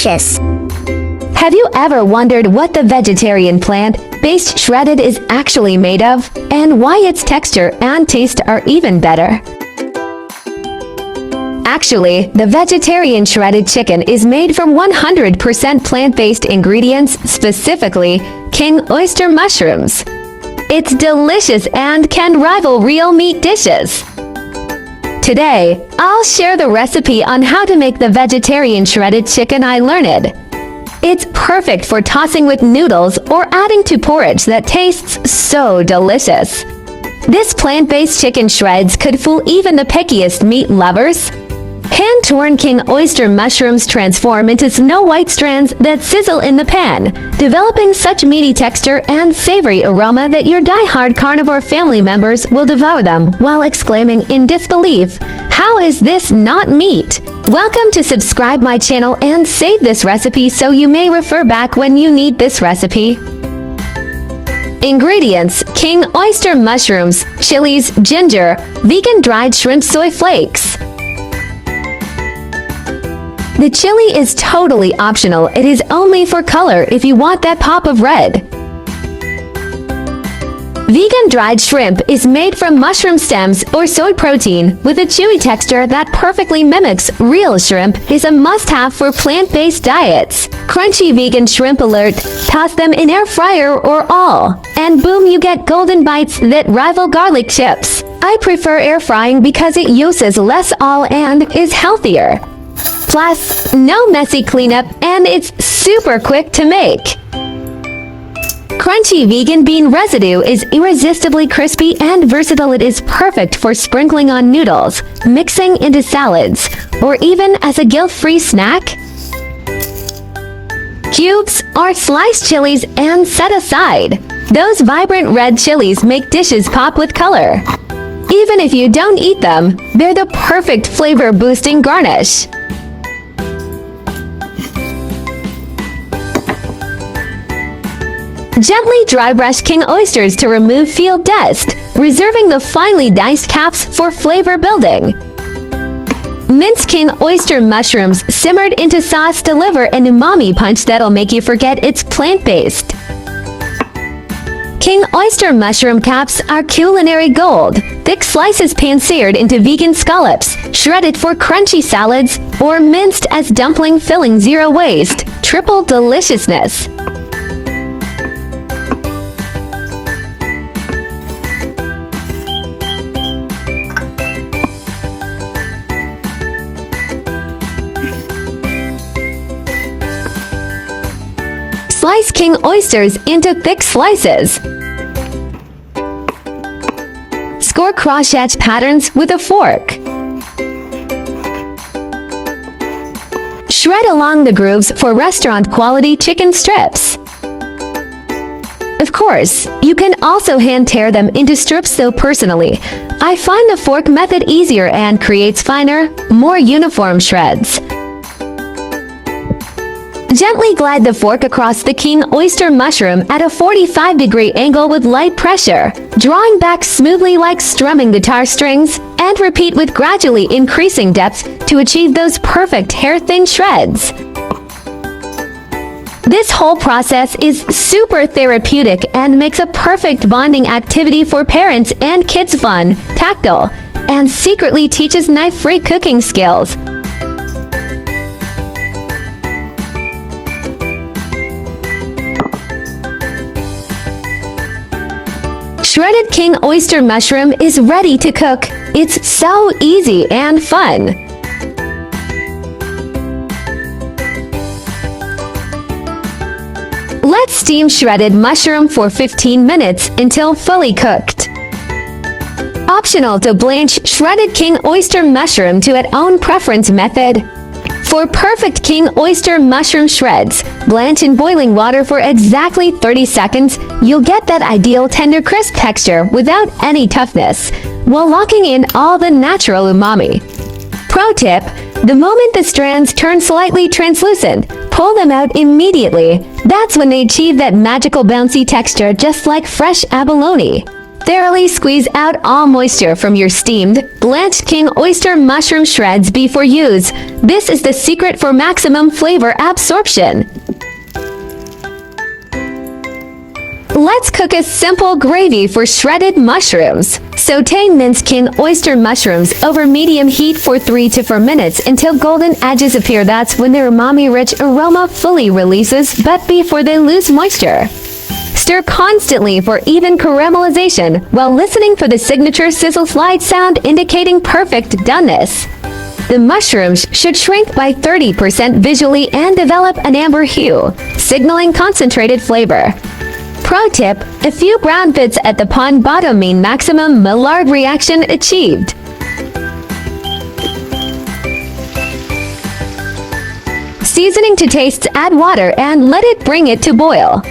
delicious. Have you ever wondered what the vegetarian plant-based shredded is actually made of, and why its texture and taste are even better? Actually, the vegetarian shredded chicken is made from 100% plant-based ingredients, specifically king oyster mushrooms. It's delicious and can rival real meat dishes. Today, I'll share the recipe on how to make the vegetarian shredded chicken I learned. It's perfect for tossing with noodles or adding to porridge that tastes so delicious. This plant-based chicken shreds could fool even the pickiest meat lovers. Hand-torn king oyster mushrooms transform into snow-white strands that sizzle in the pan, developing such meaty texture and savory aroma that your die-hard carnivore family members will devour them while exclaiming in disbelief, "How is this not meat?" Welcome to subscribe my channel and save this recipe so you may refer back when you need this recipe. Ingredients: king oyster mushrooms, chilies, ginger, vegan dried shrimp soy flakes. The chili is totally optional. It is only for color if you want that pop of red. Vegan dried shrimp is made from mushroom stems or soy protein with a chewy texture that perfectly mimics real shrimp is a must-have for plant-based diets. Crunchy vegan shrimp alert, toss them in air fryer or all, and boom, you get golden bites that rival garlic chips. I prefer air frying because it uses less oil and is healthier. Plus, no messy cleanup, and it's super quick to make. Crunchy vegan bean residue is irresistibly crispy and versatile. It is perfect for sprinkling on noodles, mixing into salads, or even as a guilt-free snack. Cubes are sliced chilies and set aside. Those vibrant red chilies make dishes pop with color. Even if you don't eat them, they're the perfect flavor-boosting garnish. Gently dry brush king oysters to remove field dust, reserving the finely diced caps for flavor building. Mince king oyster mushrooms simmered into sauce deliver an umami punch that'll make you forget it's plant-based. King oyster mushroom caps are culinary gold. Thick slices pan-seared into vegan scallops, shredded for crunchy salads, or minced as dumpling filling. Zero waste, triple deliciousness. Slice king oysters into thick slices. Score cross-hatch patterns with a fork. Shred along the grooves for restaurant-quality chicken strips. Of course, you can also hand tear them into strips, though personally, I find the fork method easier and creates finer, more uniform shreds. Gently glide the fork across the king oyster mushroom at a 45-degree angle with light pressure, drawing back smoothly like strumming guitar strings, and repeat with gradually increasing depth to achieve those perfect hair-thin shreds. This whole process is super therapeutic and makes a perfect bonding activity for parents and kids. Fun, tactile, and secretly teaches knife-free cooking skills. Shredded king oyster mushroom is ready to cook. It's so easy and fun. Let's steam shredded mushroom for 15 minutes until fully cooked. Optional to blanch shredded king oyster mushroom to at own preference method. For perfect king oyster mushroom shreds, blanch in boiling water for exactly 30 seconds. You'll get that ideal tender crisp texture without any toughness, while locking in all the natural umami. Pro tip: the moment the strands turn slightly translucent, pull them out immediately. That's when they achieve that magical bouncy texture just like fresh abalone. Thoroughly squeeze out all moisture from your steamed, blanched king oyster mushroom shreds before use. This is the secret for maximum flavor absorption. Let's cook a simple gravy for shredded mushrooms. Sauté minced king oyster mushrooms over medium heat for 3 to 4 minutes until golden edges appear. That's when their umami-rich aroma fully releases, but before they lose moisture. Stir constantly for even caramelization while listening for the signature sizzle slide sound indicating perfect doneness. The mushrooms should shrink by 30% visually and develop an amber hue, signaling concentrated flavor. Pro tip, a few brown bits at the pan bottom mean maximum Maillard reaction achieved. Seasoning to taste, add water and let it bring it to boil.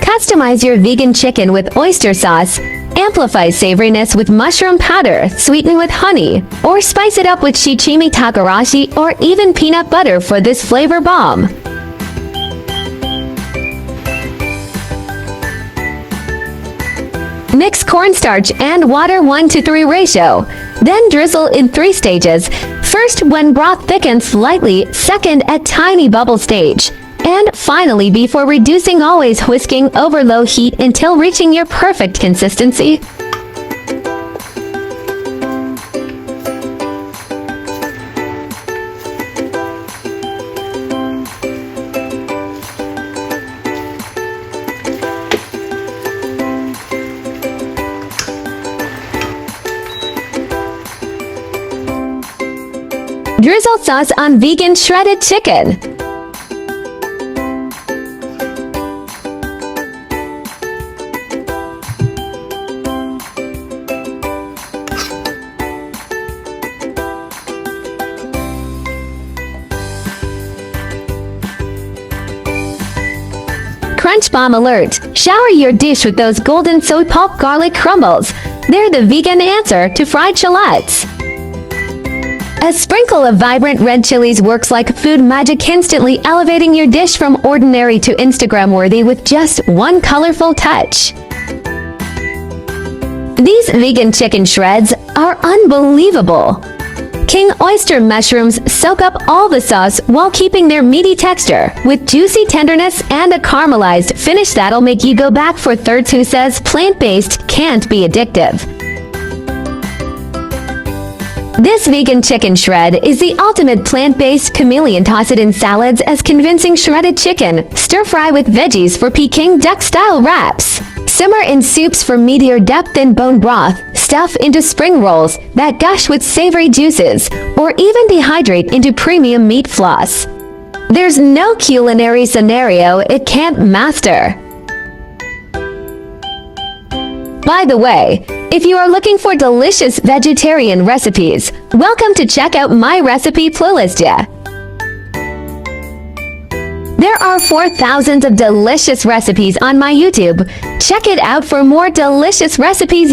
Customize your vegan chicken with oyster sauce. Amplify savoriness with mushroom powder, sweeten with honey, or spice it up with shichimi takarashi or even peanut butter for this flavor bomb. Mix cornstarch and water 1:3 ratio. Then drizzle in 3 stages. First when broth thickens slightly, second at tiny bubble stage, and finally before reducing, always whisking over low heat until reaching your perfect consistency. Drizzle sauce on vegan shredded chicken. Crunch bomb alert! Shower your dish with those golden soy pulp garlic crumbles. They're the vegan answer to fried shallots. A sprinkle of vibrant red chilies works like food magic, instantly elevating your dish from ordinary to Instagram-worthy with just one colorful touch. These vegan chicken shreds are unbelievable. King oyster mushrooms soak up all the sauce while keeping their meaty texture, with juicy tenderness and a caramelized finish that'll make you go back for thirds. Who says plant-based can't be addictive? This vegan chicken shred is the ultimate plant-based chameleon. Toss it in salads as convincing shredded chicken. Stir-fry with veggies for Peking duck-style wraps. Simmer in soups for meatier depth in bone broth. Stuff into spring rolls that gush with savory juices, or even dehydrate into premium meat floss. There's no culinary scenario it can't master. By the way, if you are looking for delicious vegetarian recipes, welcome to check out my recipe playlist. There are 4,000 of delicious recipes on my YouTube. Check it out for more delicious recipes.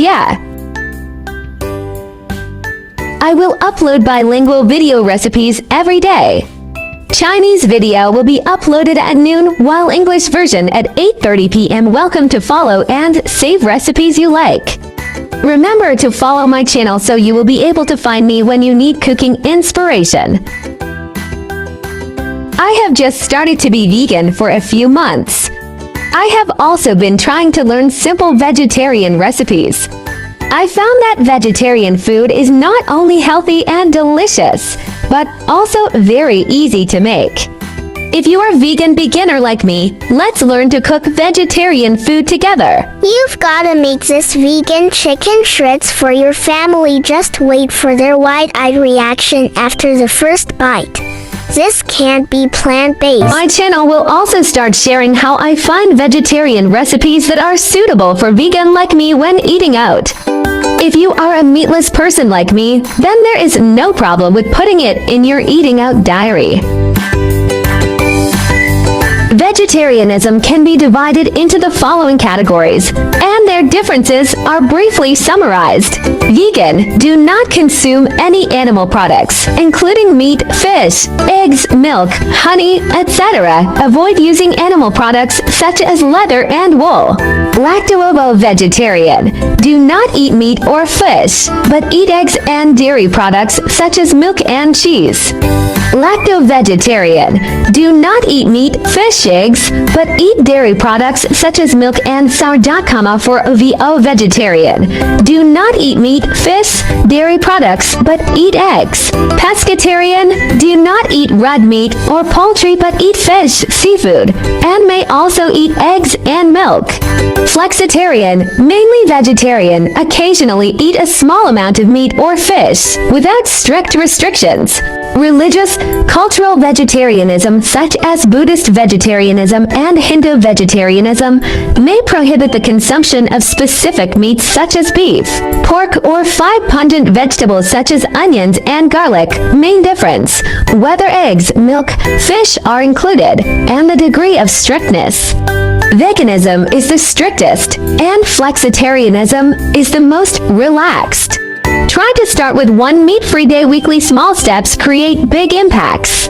I will upload bilingual video recipes every day. Chinese video will be uploaded at noon, while English version at 8:30 p.m. Welcome to follow and save recipes you like. Remember to follow my channel so you will be able to find me when you need cooking inspiration. I have just started to be vegan for a few months. I have also been trying to learn simple vegetarian recipes. I found that vegetarian food is not only healthy and delicious, but also very easy to make. If you are a vegan beginner like me, let's learn to cook vegetarian food together. You've gotta make this vegan chicken shreds for your family. Just wait for their wide-eyed reaction after the first bite. This can't be plant-based. My channel will also start sharing how I find vegetarian recipes that are suitable for vegan like me when eating out. If you are a meatless person like me, then there is no problem with putting it in your eating out diary. Vegetarianism can be divided into the following categories, and their differences are briefly summarized. Vegan, do not consume any animal products, including meat, fish, eggs, milk, honey, etc. Avoid using animal products such as leather and wool. Lacto-ovo-vegetarian, do not eat meat or fish, but eat eggs and dairy products such as milk and cheese. Lacto-vegetarian, do not eat meat, fish, eggs, but eat dairy products such as milk and sourdough. For ovo-vegetarian, do not eat meat, fish, dairy products, but eat eggs. Pescatarian, do not eat red meat or poultry but eat fish, seafood, and may also eat eggs and milk. Flexitarian, mainly vegetarian, occasionally eat a small amount of meat or fish, without strict restrictions. Religious, cultural vegetarianism such as Buddhist vegetarianism and Hindu vegetarianism may prohibit the consumption of specific meats such as beef, pork, or 5 pungent vegetables such as onions and garlic. Main difference: whether eggs, milk, fish are included, and the degree of strictness. Veganism is the strictest, and flexitarianism is the most relaxed. Try to start with one meat-free day. Weekly small steps create big impacts.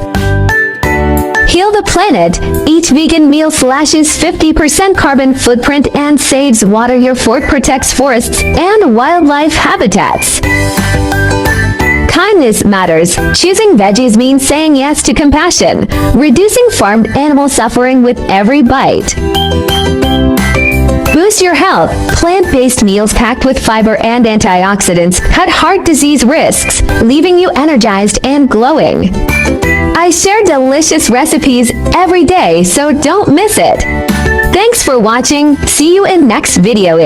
Heal the planet. Each vegan meal slashes 50% carbon footprint and saves water. Your fork protects forests and wildlife habitats. Kindness matters. Choosing veggies means saying yes to compassion, reducing farmed animal suffering with every bite. Boost your health. Plant-based meals packed with fiber and antioxidants cut heart disease risks, leaving you energized and glowing. I share delicious recipes every day, so don't miss it. Thanks for watching. See you in next video.